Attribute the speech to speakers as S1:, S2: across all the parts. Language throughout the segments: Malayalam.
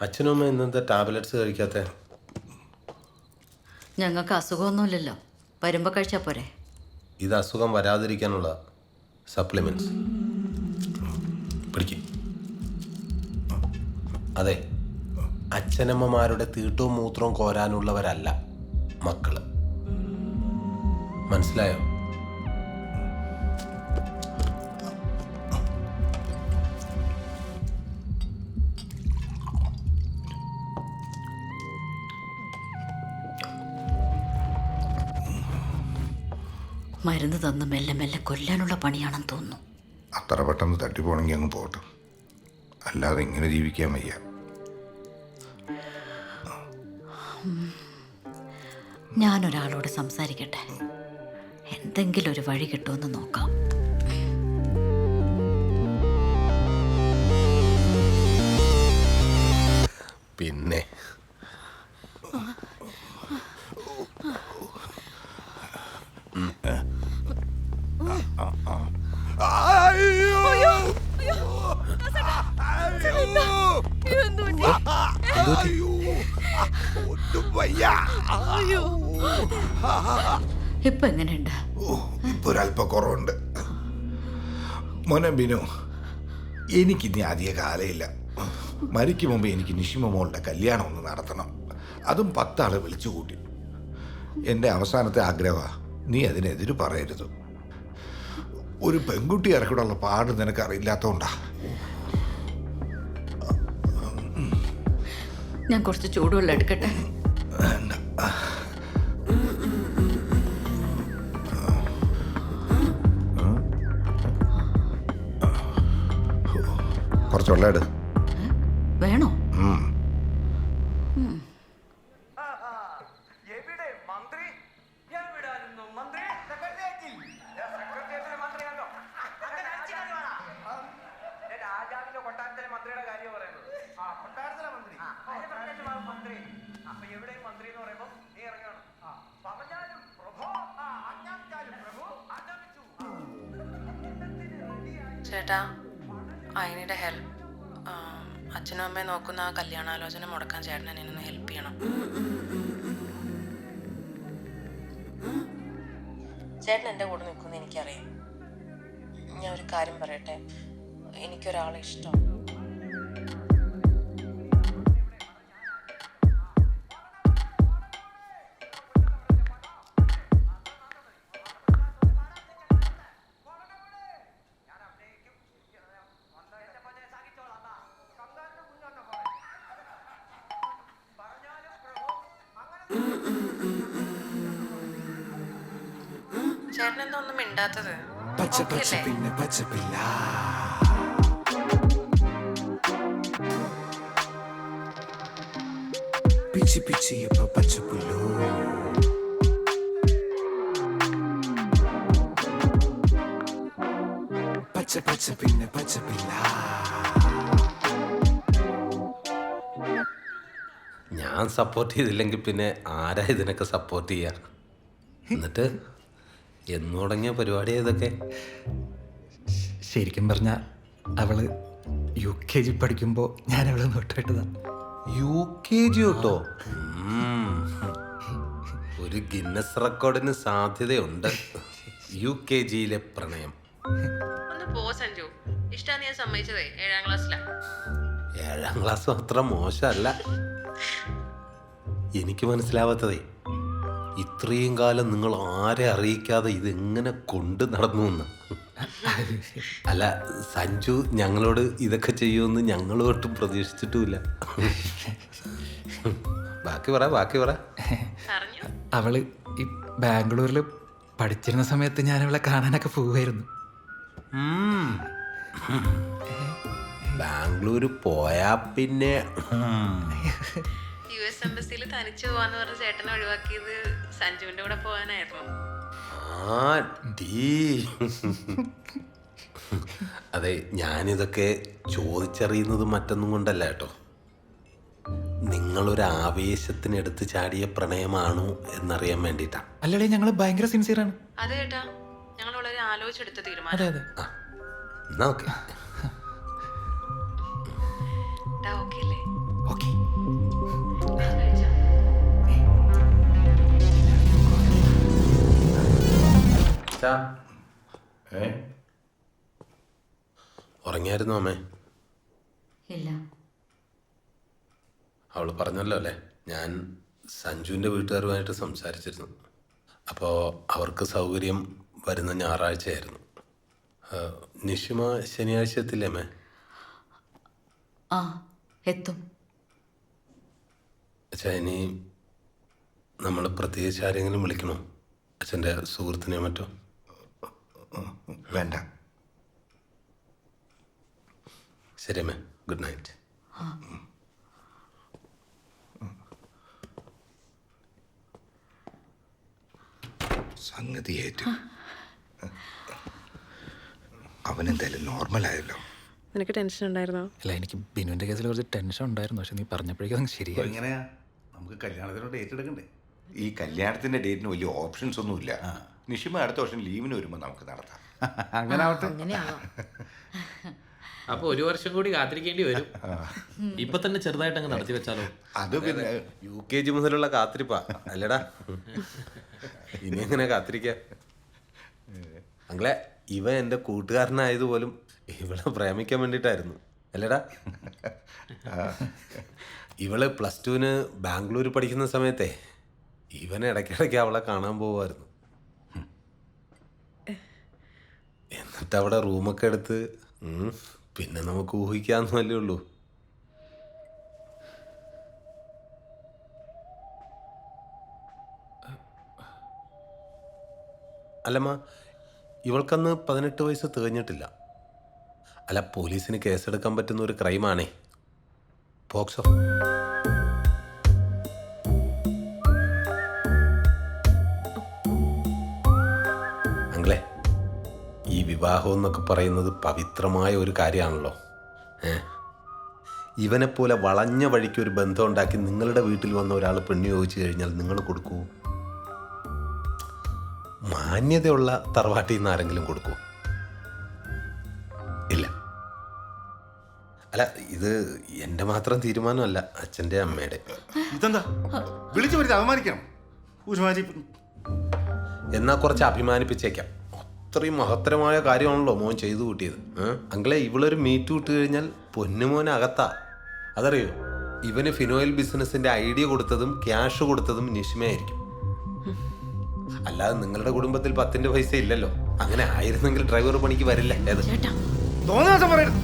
S1: അച്ഛനും അമ്മ ഇന്നത്തെ ടാബ്ലറ്റ്സ് കഴിക്കാത്ത?
S2: ഞങ്ങൾക്ക് അസുഖമൊന്നുമില്ലല്ലോ, വരുമ്പോൾ കഴിച്ചാൽ പോരെ.
S1: ഇത് അസുഖം വരാതിരിക്കാനുള്ള സപ്ലിമെന്റ്സ്. പിടിക്ക്. അതെ, അച്ഛനമ്മമാരുടെ തീട്ടവും മൂത്രവും കോരാനുള്ളവരല്ല മക്കള്, മനസ്സിലായോ?
S2: മരുന്ന് തന്ന് മെല്ലെ മെല്ലെ കൊല്ലാനുള്ള പണിയാണെന്ന് തോന്നുന്നു.
S3: അത്ര പെട്ടെന്ന് തട്ടിപ്പോണെങ്കിൽ അങ്ങ് പോട്ടെ, അല്ലാതെ ഇങ്ങനെ ജീവിക്കാൻ വയ്യ.
S2: ഞാനൊരാളോട് സംസാരിക്കട്ടെ, എന്തെങ്കിലും ഒരു വഴി കിട്ടുമെന്ന് നോക്കാം.
S1: പിന്നെ
S2: ഇപ്പൊ എങ്ങനെയുണ്ട്?
S3: ഇപ്പൊ ഒരല്പ കുറവുണ്ട്. മോനെ ബിനു, എനിക്കിനി അധിക കാലമില്ല. മരിക്കും മുമ്പ് എനിക്ക് നിഷിമ മോളുടെ കല്യാണം ഒന്ന് നടത്തണം, അതും 10 ആളെ വിളിച്ചു കൂട്ടി. എൻ്റെ അവസാനത്തെ ആഗ്രഹമാണ്, നീ അതിനെതിര് പറയരുത്. ഒരു പെൺകുട്ടി ഇറക്കിയുള്ള പാട് നിനക്ക് അറിയില്ലാത്തതുകൊണ്ടാ.
S2: ഞാൻ കുറച്ച് ചൂടുവെള്ളം എടുക്കട്ടെ?
S3: കുറച്ച് വെള്ളം എടു.
S2: വേണോ?
S4: ചേട്ടാ, അതിനിടെ ഹെൽപ്പ്. അച്ഛനും അമ്മയെ നോക്കുന്ന ആ കല്യാണാലോചന മുടക്കാൻ ചേട്ടൻ എന്നെ ഒന്ന് ഹെൽപ്പ് ചെയ്യണം. ചേട്ടൻ എൻ്റെ കൂടെ നിൽക്കുമെന്ന് എനിക്കറിയാം. ഞാൻ ഒരു കാര്യം പറയട്ടെ, എനിക്കൊരാളെ ഇഷ്ടം. ചേട്ടനെന്താ ഒന്നും മിണ്ടാത്തത്?
S5: പിച്ചി പിച്ചി ഇപ്പൊ പച്ചപ്പുല്ലോ, പച്ച പച്ച പിന്നെ പച്ചപ്പില്ല.
S1: ഞാൻ സപ്പോർട്ട് ചെയ്തില്ലെങ്കിൽ പിന്നെ ആരാ ഇതിനൊക്കെ സപ്പോർട്ട് ചെയ്യാ? എന്നിട്ട് എന്ന് തുടങ്ങിയ പരിപാടി ഇതൊക്കെ?
S5: ശരിക്കും പറഞ്ഞ അവള് UKG പഠിക്കുമ്പോ ഞാൻ അവളെ നോട്ടിട്ടതാ.
S1: UKG തൊട്ടോ? ഒരു ഗിന്നസ് റെക്കോർഡിന് സാധ്യതയുണ്ട്. UKGയിലെ പ്രണയം.
S4: ഒന്ന് പോ സഞ്ജു, ഇഷ്ടാന്ന് ഞാൻ സമ്മതിച്ചതേ 7ാം ക്ലാസ്സിലാണ്.
S1: 7ാം ക്ലാസ് അത്ര മോശമല്ല. എനിക്ക് മനസ്സിലാവാത്തതേ, ഇത്രയും കാലം നിങ്ങൾ ആരെ അറിയിക്കാതെ ഇതെങ്ങനെ കൊണ്ട് നടന്നു എന്ന്. അല്ല, സഞ്ജു ഞങ്ങളോട് ഇതൊക്കെ ചെയ്യുമെന്ന് ഞങ്ങൾ ഒട്ടും പ്രതീക്ഷിച്ചിട്ടുമില്ല. ബാക്കി പറ.
S5: അവള് ഈ ബാംഗ്ലൂരിൽ പഠിച്ചിരുന്ന സമയത്ത് ഞാൻ അവളെ കാണാനൊക്കെ പോവുമായിരുന്നു.
S1: ബാംഗ്ലൂർ പോയാ പിന്നെ
S4: US എംബസിയിൽ തനിച്ചു പോവാന്ന് പറഞ്ഞ ചേട്ടനെ ഒഴിവാക്കിയത് സഞ്ജുവിന്റെ കൂടെ പോകാനായിരുന്നു.
S1: അതെ, ഞാനിതൊക്കെ ചോദിച്ചറിയുന്നത് മറ്റൊന്നും കൊണ്ടല്ല കേട്ടോ. നിങ്ങളൊരു ആവേശത്തിനെടുത്ത് ചാടിയ പ്രണയമാണോ എന്നറിയാൻ വേണ്ടിയിട്ടാ.
S5: അല്ലടേ, ഞങ്ങൾ ഭയങ്കര സിൻസിയറാണ്.
S4: അതെ ചേട്ടാ, ഞങ്ങൾ വളരെ ആലോചിച്ചെടുത്ത
S5: അതെ
S4: തീരുമാനം.
S5: അതെ.
S1: എന്നാ ഓക്കെ.
S4: ഓക്കെ അല്ലേ?
S5: ഓക്കെ.
S1: അച്ഛാ
S3: ഏ
S1: ഉറങ്ങിയായിരുന്നു അമ്മേ?
S2: ഇല്ല.
S1: അവൾ പറഞ്ഞല്ലോ അല്ലേ, ഞാൻ സഞ്ജുവിൻ്റെ വീട്ടുകാരുമായിട്ട് സംസാരിച്ചിരുന്നു. അപ്പോൾ അവർക്ക് സൗകര്യം വരുന്ന ഞായറാഴ്ചയായിരുന്നു. നിഷിമ ശനിയാഴ്ച എത്തില്ലേ അമ്മേ?
S2: ആ, എത്തും.
S1: അച്ഛാ, ഇനി നമ്മൾ പ്രത്യേകിച്ച് ആരെങ്കിലും വിളിക്കണോ? അച്ഛൻ്റെ സുഹൃത്തിനെ മറ്റോ?
S3: വേണ്ട.
S1: ശരി അമ്മേ, ഗുഡ് നൈറ്റ്.
S3: സംഗതി ഏറ്റു. അവനെന്തായാലും നോർമലായല്ലോ.
S4: നിനക്ക് ടെൻഷൻ ഉണ്ടായിരുന്നോ?
S5: അല്ല, എനിക്ക് ബിനുവിൻ്റെ കേസിൽ കുറച്ച് ടെൻഷൻ ഉണ്ടായിരുന്നു, പക്ഷെ നീ പറഞ്ഞപ്പോഴേക്കും അതങ്ങ് ശരിയായി.
S3: എങ്ങനെയാ നമുക്ക് കല്യാണത്തിനോട് ഡേറ്റ് എടുക്കണ്ടേ? ഈ കല്യാണത്തിന്റെ ഡേറ്റിന് വലിയ ഓപ്ഷൻസ് ഒന്നുമില്ല. നിഷിമ അടുത്ത വർഷം ലീവിന് വരുമ്പോൾ നമുക്ക് നടത്താം.
S6: അങ്ങനെ ആവട്ടെ.
S2: അങ്ങനെയാണോ?
S6: അപ്പൊ ഒരു വർഷം കൂടി കാത്തിരിക്കേണ്ടി വരും. ഇപ്പൊ തന്നെ ചെറുതായിട്ട് അങ്ങ് നടത്തി വെച്ചാലോ?
S3: അത് പിന്നെ
S1: UKG മുതലുള്ള കാത്തിരിപ്പാ അല്ലടാ. ഇനി എങ്ങനെ കാത്തിരിക്കാം? അങ്ങളെ, ഇവ എൻ്റെ കൂട്ടുകാരനായതുപോലും ഇവളെ പ്രേമിക്കാൻ വേണ്ടിയിട്ടായിരുന്നു അല്ലടാ. ഇവള് +2 ബാംഗ്ലൂർ പഠിക്കുന്ന സമയത്തെ ഇവൻ ഇടയ്ക്കിടയ്ക്ക് അവളെ കാണാൻ പോവുമായിരുന്നു. എന്നിട്ട് അവിടെ റൂമൊക്കെ എടുത്ത് പിന്നെ നമുക്ക് ഊഹിക്കാമെന്നല്ലേ ഉള്ളൂ. അല്ലമ്മ, ഇവൾക്കന്ന് 18 വയസ്സ് തികഞ്ഞിട്ടില്ല. അല്ല, പോലീസിന് കേസെടുക്കാൻ പറ്റുന്ന ഒരു ക്രൈമാണേ പോക്സോ. അങ്ങളെ, ഈ വിവാഹം എന്നൊക്കെ പറയുന്നത് പവിത്രമായ ഒരു കാര്യമാണല്ലോ. ഇവനെപ്പോലെ വളഞ്ഞ വഴിക്ക് ഒരു ബന്ധം ഉണ്ടാക്കി നിങ്ങളുടെ വീട്ടിൽ വന്ന ഒരാൾ പെണ്ണ് ചോദിച്ചു കഴിഞ്ഞാൽ നിങ്ങൾ കൊടുക്കൂ? മാന്യതയുള്ള തറവാട്ടിൽ നിന്ന് ആരെങ്കിലും കൊടുക്കൂ? ഇല്ല. അല്ല, ഇത് എൻ്റെ മാത്രം തീരുമാനമല്ല, അച്ഛൻ്റെ അമ്മയുടെ.
S7: ഇതെന്താ വിളിച്ചു വരുത്തി അവമാനിക്കണം?
S1: എന്നാൽ കുറച്ച് അഭിമാനിപ്പിച്ചേക്കാം. അത്രയും മഹത്തരമായ കാര്യമാണല്ലോ മോൻ ചെയ്തു കൂട്ടിയത്. അങ്ങളെ, ഇവളൊരു മീറ്റ് വിട്ട് കഴിഞ്ഞാൽ പൊന്നുമോനെ അകത്താ. അതറിയോ, ഇവന് ഫിനോയിൽ ബിസിനസിൻ്റെ ഐഡിയ കൊടുത്തതും ക്യാഷ് കൊടുത്തതും നിഷിമയായിരിക്കും. അല്ലാതെ നിങ്ങളുടെ കുടുംബത്തിൽ 10 പൈസ ഇല്ലല്ലോ. അങ്ങനെ ആയിരുന്നെങ്കിൽ ഡ്രൈവർ പണിക്ക് വരില്ല. ഏത്
S7: തോന്നിയ പറയരുത്.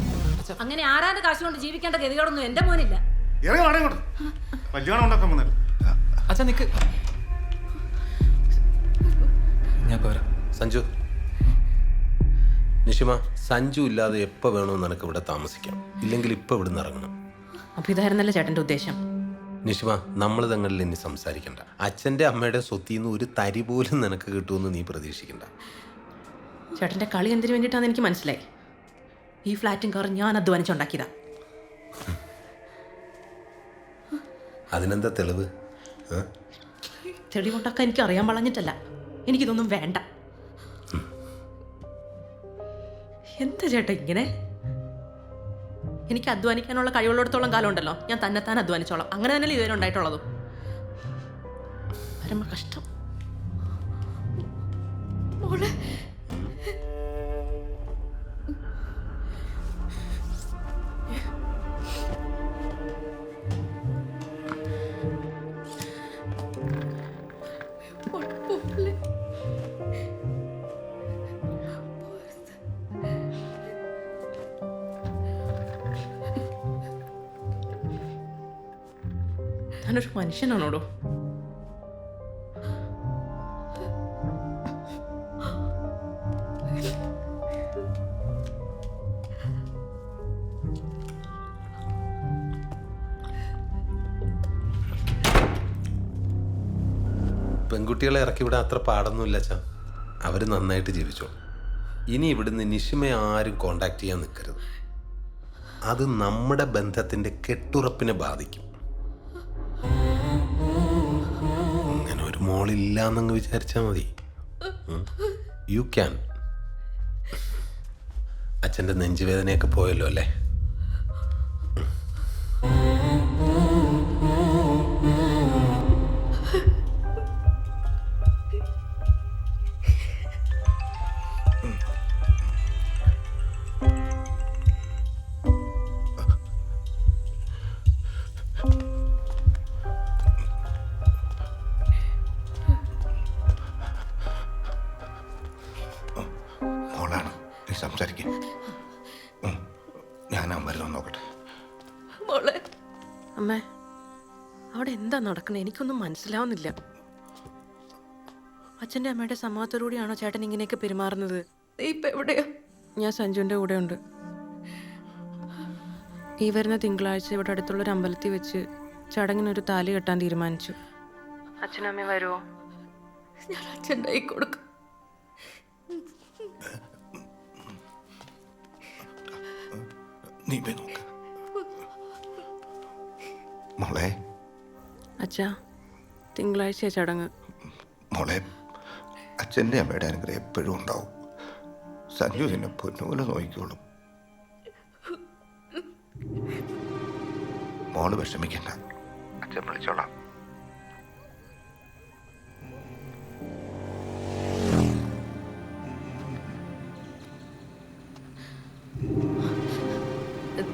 S8: അങ്ങനെ ആരാന്റെ കാശ് കൊണ്ട് ജീവിക്കേണ്ട ഗതികളൊന്നും എന്റെ മോനില്ല.
S7: ഇറങ്ങി വാടക കൊണ്ട് കല്യാണം ഉണ്ടാക്കാൻ വന്നത്.
S5: അച്ഛാ നിക്ക്, ഞാൻ പോരാ.
S1: സഞ്ജു, നിഷിമ, സഞ്ജു ഇല്ലാതെ എപ്പോൾ വേണമെന്ന് നിനക്ക് ഇവിടെ താമസിക്കാം. ഇല്ലെങ്കിൽ ഇപ്പം ഇവിടുന്ന് ഇറങ്ങണം.
S4: അപ്പോൾ ഇതായിരുന്നല്ലേ ചേട്ടൻ്റെ ഉദ്ദേശം?
S1: നിഷിമ, നമ്മൾ തങ്ങളിൽ ഇനി സംസാരിക്കണ്ട. അച്ഛൻ്റെ അമ്മയുടെ സ്വത്തിൽ നിന്ന് ഒരു തരി പോലും നിനക്ക് കിട്ടുമെന്ന് നീ പ്രതീക്ഷിക്കണ്ട.
S4: ചേട്ടൻ്റെ കളി എന്തിനു വേണ്ടിയിട്ടാണെന്ന് എനിക്ക് മനസ്സിലായി. ഈ ഫ്ലാറ്റും കാറും ഞാൻ അധ്വാനിച്ചുണ്ടാക്കിയതാ.
S1: അതിനെന്താ തെളിവ്?
S4: തെളിവുണ്ടാക്കാൻ എനിക്ക് അറിയാൻ വളഞ്ഞിട്ടല്ല, എനിക്കിതൊന്നും വേണ്ട. എന്താ ചേട്ടാ ഇങ്ങനെ? എനിക്ക് അധ്വാനിക്കാനുള്ള കഴിവുള്ളിടത്തോളം കാലം ഉണ്ടല്ലോ, ഞാൻ തന്നെത്താൻ അധ്വാനിച്ചോളാം. അങ്ങനെ തന്നെയല്ലേ ഇതുവരെ ഉണ്ടായിട്ടുള്ളതും. പരമ കഷ്ടം. മോളെ, ഞാനൊരു മനുഷ്യനാണോടോ?
S1: പെൺകുട്ടികളെ ഇറക്കി വിടാൻ അത്ര പാടൊന്നുമില്ല അച്ഛാ. അവർ നന്നായിട്ട് ജീവിച്ചോ. ഇനി ഇവിടുന്ന് നിഷിമയെ ആരും കോണ്ടാക്ട് ചെയ്യാൻ നിൽക്കരുത്. അത് നമ്മുടെ ബന്ധത്തിൻ്റെ കെട്ടുറപ്പിനെ ബാധിക്കും. അങ്ങനെ ഒരു മോളില്ല എന്നങ്ങ് വിചാരിച്ചാൽ മതി. You can. അച്ഛൻ്റെ നെഞ്ചുവേദനയൊക്കെ പോയല്ലോ അല്ലേ?
S3: സംസാരിക്കും. ഞാൻ വരുന്നോ നോക്കട്ടെ.
S2: മോളെ
S4: അമ്മേ, അവിടെ എന്താ നടക്കണേ? എനിക്കൊന്നും മനസ്സിലാവുന്നില്ല. അച്ഛൻ്റെ അമ്മയുടെ സമ്മതത്തോടുകൂടിയാണോ ചേട്ടൻ ഇങ്ങനെയൊക്കെ പെരുമാറുന്നത്?
S2: നീ ഇപ്പൊ എവിടെയാ?
S4: ഞാൻ സഞ്ജുവിൻ്റെ കൂടെ ഉണ്ട്. ഈ വരുന്ന തിങ്കളാഴ്ച ഇവിടെ അടുത്തുള്ളൊരു അമ്പലത്തിൽ വെച്ച് ചടങ്ങിനൊരു താലി കെട്ടാൻ തീരുമാനിച്ചു. അച്ഛനും അമ്മയും വരുമോ?
S2: ഞാൻ അച്ഛൻ്റെ കൈ കൊടുക്കും.
S3: നീ പോയി നോക്ക് മോളെ.
S4: അച്ഛാ, തിങ്കളാഴ്ച ചടങ്ങ്.
S3: മോളെ, അച്ഛൻ്റെ അമ്മയുടെ അനുഗ്രഹം എപ്പോഴും ഉണ്ടാവും. സഞ്ജു എന്നെ പൊന്നുപോലെ നോക്കിക്കോളും. മോള് വിഷമിക്കണ്ട, അച്ഛൻ വിളിച്ചോളാം.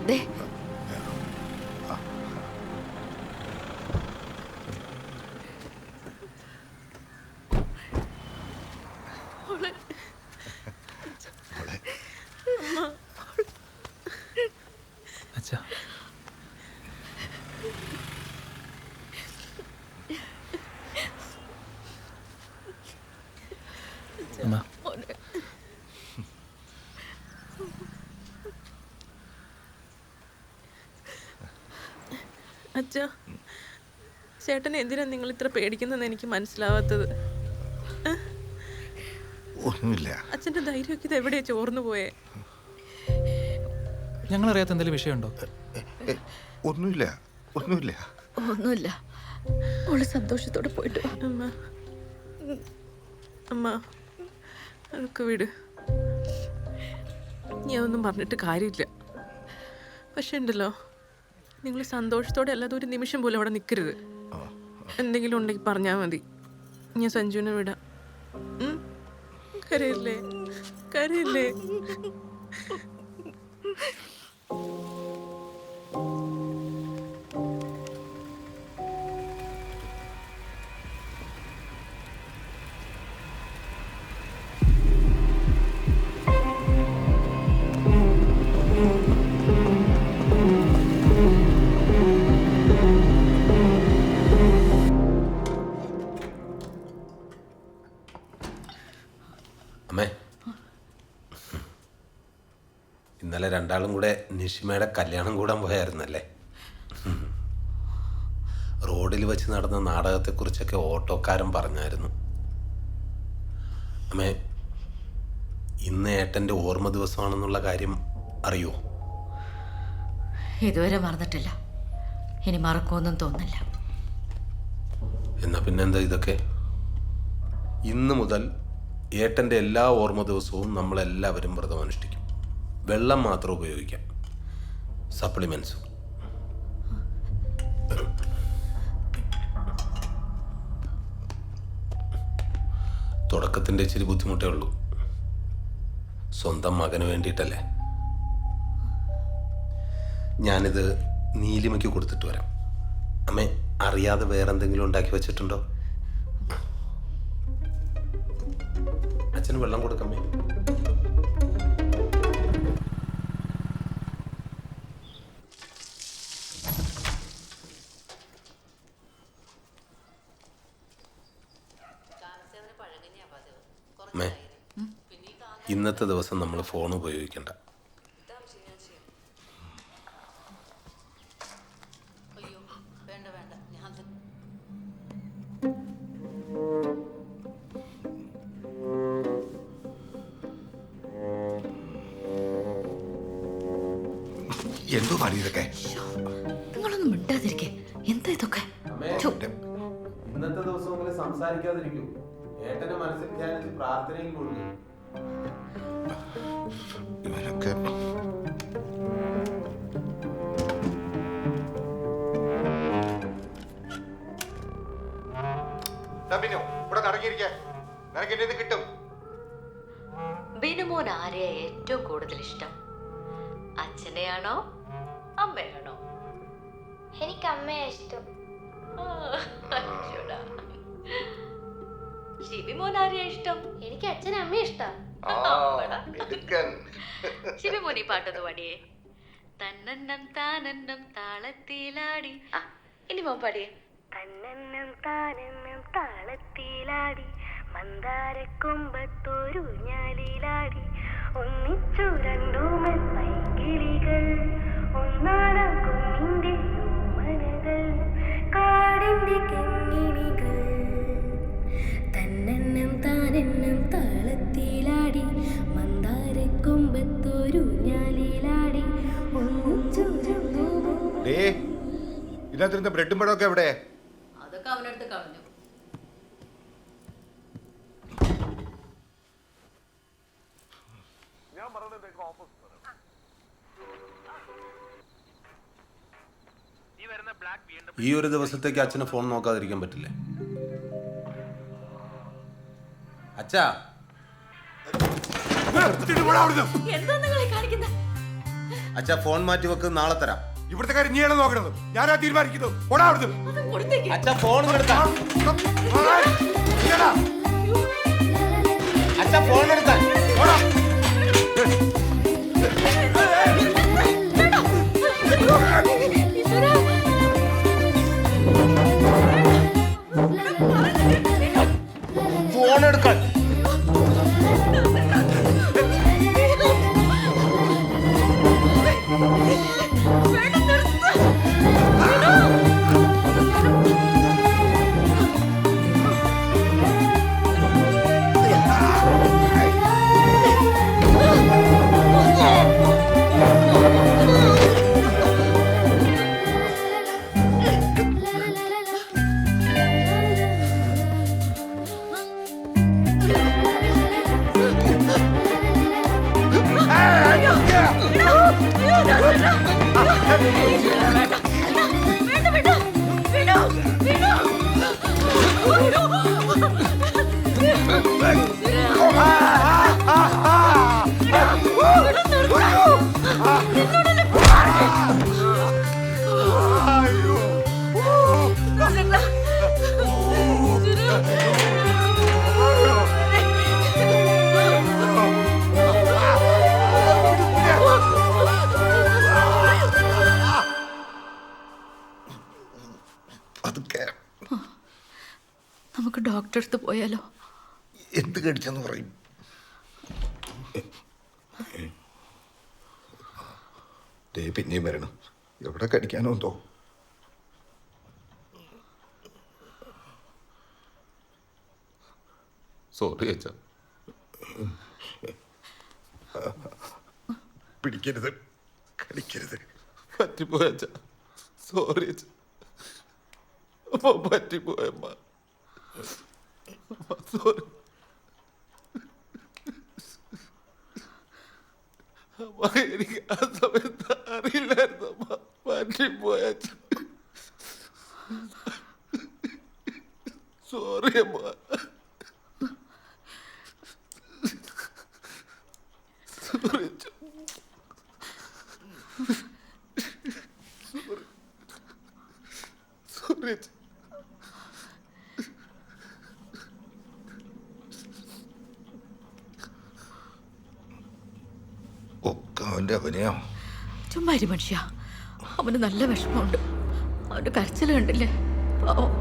S2: ദേ,
S5: അച്ഛാ, അമ്മ,
S2: മോനെ.
S4: അച്ഛാ, ചേട്ടൻ എന്തിനാ നിങ്ങൾ ഇത്ര പേടിക്കുന്നതെന്ന് എനിക്ക് മനസ്സിലാവാത്തത്.
S3: ഒന്നുമില്ല.
S4: അച്ഛൻ്റെ ധൈര്യമൊക്കെ ഇത് എവിടെയാ ചോർന്നു പോയേ?
S5: ഞങ്ങളറിയാത്ത എന്തെങ്കിലും വിഷയമുണ്ടോ?
S3: ഒന്നുമില്ല, ഒന്നുമില്ല.
S2: ഒന്നുമില്ല. മോള് സന്തോഷത്തോടെ പോയിട്ട് വാ.
S4: അമ്മ, അമ്മ, അതൊക്കെ വിട്. ഞാൻ ഒന്നും പറഞ്ഞിട്ട് കാര്യമില്ല. പക്ഷെ ഉണ്ടല്ലോ, നിങ്ങൾ സന്തോഷത്തോടെ അല്ലാതെ ഒരു നിമിഷം പോലും അവിടെ നിൽക്കരുത്. എന്തെങ്കിലും ഉണ്ടെങ്കിൽ പറഞ്ഞാൽ മതി, ഞാൻ സഞ്ജുവിനെ വിടാം. കരയില്ലേ, കരയില്ലേ?
S1: അമ്മേ, ഇന്നലെ രണ്ടാളും കൂടെ നിഷിമയുടെ കല്യാണം കൂടാൻ പോയായിരുന്നല്ലേ? റോഡിൽ വെച്ച് നടന്ന നാടകത്തെക്കുറിച്ചൊക്കെ ഓട്ടോക്കാരൻ പറഞ്ഞായിരുന്നു. അമ്മേ, ഇന്ന് ഏട്ടൻ്റെ ഓർമ്മ ദിവസമാണെന്നുള്ള കാര്യം അറിയോ?
S2: ഇതുവരെ മറന്നിട്ടില്ല. ഇനി മറക്കുമെന്നും തോന്നില്ല.
S1: എന്നാ പിന്നെന്താ ഇതൊക്കെ? ഇന്ന് മുതൽ ഏട്ടൻ്റെ എല്ലാ ഓർമ്മ ദിവസവും നമ്മളെല്ലാവരും വ്രതം അനുഷ്ഠിക്കും. വെള്ളം മാത്രം ഉപയോഗിക്കാം, സപ്ലിമെൻസും. തുടക്കത്തിൻ്റെ ഇച്ചിരി ബുദ്ധിമുട്ടേ ഉള്ളൂ. സ്വന്തം മകന് വേണ്ടിയിട്ടല്ലേ. ഞാനിത് നീലിമയ്ക്ക് കൊടുത്തിട്ട് വരാം. അമ്മേ, അറിയാതെ വേറെന്തെങ്കിലും ഉണ്ടാക്കി വെച്ചിട്ടുണ്ടോ? അച്ഛന് വെള്ളം കൊടുക്കമ്മേ. അമ്മേ, ഇന്നത്തെ ദിവസം നമ്മൾ ഫോൺ ഉപയോഗിക്കണ്ട.
S3: എന്തോ പണി ഇതൊക്കെ?
S2: നിങ്ങളൊന്നും മിണ്ടാതിരിക്കേ. എന്താ ഇതൊക്കെ?
S1: ഇന്നത്തെ ദിവസം സംസാരിക്കാതിരിക്കൂ. ഏട്ടന്റെ മനസ്സിൽ ധ്യാനിച്ച് പ്രാർത്ഥനയിൽ മുഴുകി.
S3: ഇവനൊക്കെ ഇവിടെ നടങ്ങിയിരിക്കാൻ നിനക്ക് എന്നെ കിട്ടും.
S2: ബിനുമോൻ ആരെയാ ഏറ്റവും കൂടുതൽ ഇഷ്ടം? അച്ഛനെയാണോ അമ്മയാണോ?
S9: എനിക്ക് അമ്മയെ ഇഷ്ടം.
S2: ഷിബിമോൻ ആരെയാ ഇഷ്ടം?
S9: എനിക്ക് അച്ഛനും അമ്മയെ ഇഷ്ടം.
S2: ശിവമോനി പാട്ടൊന്ന് പാടിയേ. തന്നന്നം താനന്നം താളത്തിലാടി. ഇനി മോൻ പാടിയേ.
S9: തന്നെന്നം താനെന്നം താളത്തിലാടി മന്ദാരക്കൊമ്പത്തൊരു ഞാലിലാടി ഒന്നിച്ചു രണ്ടുമൻ പൈകിളികൾ ഒന്നാനാം കുഞ്ഞിന്റെ മനകൾ കാടിന്റെ കെങ്ങിണികൾ തന്നെന്നം താനെന്നം താളത്തിലാടി മന്ദാരക്കൊമ്പത്തൊരു ഞാലിലാടി ഒന്നിച്ചു രണ്ടുമൻ.
S3: ഇതിനകത്തിരുന്ന ബ്രെഡും പഴമൊക്കെ എവിടെ?
S2: അതൊക്കെ അവനടുത്ത് കളഞ്ഞു.
S1: ഈ ഒരു ദിവസത്തേക്ക് അച്ഛന് ഫോൺ നോക്കാതിരിക്കാൻ പറ്റില്ലേ? അച്ഛാ,
S2: എന്താ നിങ്ങളെ കാണിക്കുന്നത്?
S1: അച്ഛാ ഫോൺ മാറ്റി വെക്ക്, നാളെ തരാം.
S3: ഇവിടുത്തെ കാര്യം നീയാണ് നോക്കണത്, ഞാനാ തീരുമാനിക്കുന്നത്. ഓടാ അവിടുന്ന്.
S1: അച്ഛാ ഫോൺ എടുത്താൽ, അച്ഛാ ഫോൺ എടുത്താൽ. ഫോൺ എടുക്കാൻ.
S2: നമുക്ക് ഡോക്ടറെ അടുത്ത് പോയാലോ?
S3: എന്ത് കടിച്ചെന്ന് പറയും? പിന്നെയും വരണം. എവിടെ കടിക്കാനോ എന്തോ.
S1: സോറി അച്ഛാ.
S3: പിടിക്കരുത്, കടിക്കരുത്.
S1: പറ്റിപ്പോയ അച്ഛാ, സോറി അച്ഛാ. പറ്റിപ്പോയമ്മ, സോറി. എനിക്ക് ആ സമയത്ത് അറിയില്ലായിരുന്നു അമ്മ, പറ്റിപ്പോയ അച്ഛാ. സോറി അമ്മ. സോറി അച്ഛാ. സോറി അച്ഛാ.
S3: ഒക്കെ അവൻ്റെ അവനെയോ?
S2: ചുമ്മാ മനുഷ്യ, അവന് നല്ല വിഷമമുണ്ട്. അവന്റെ കരച്ചിൽ കണ്ടില്ലേ? പാവം.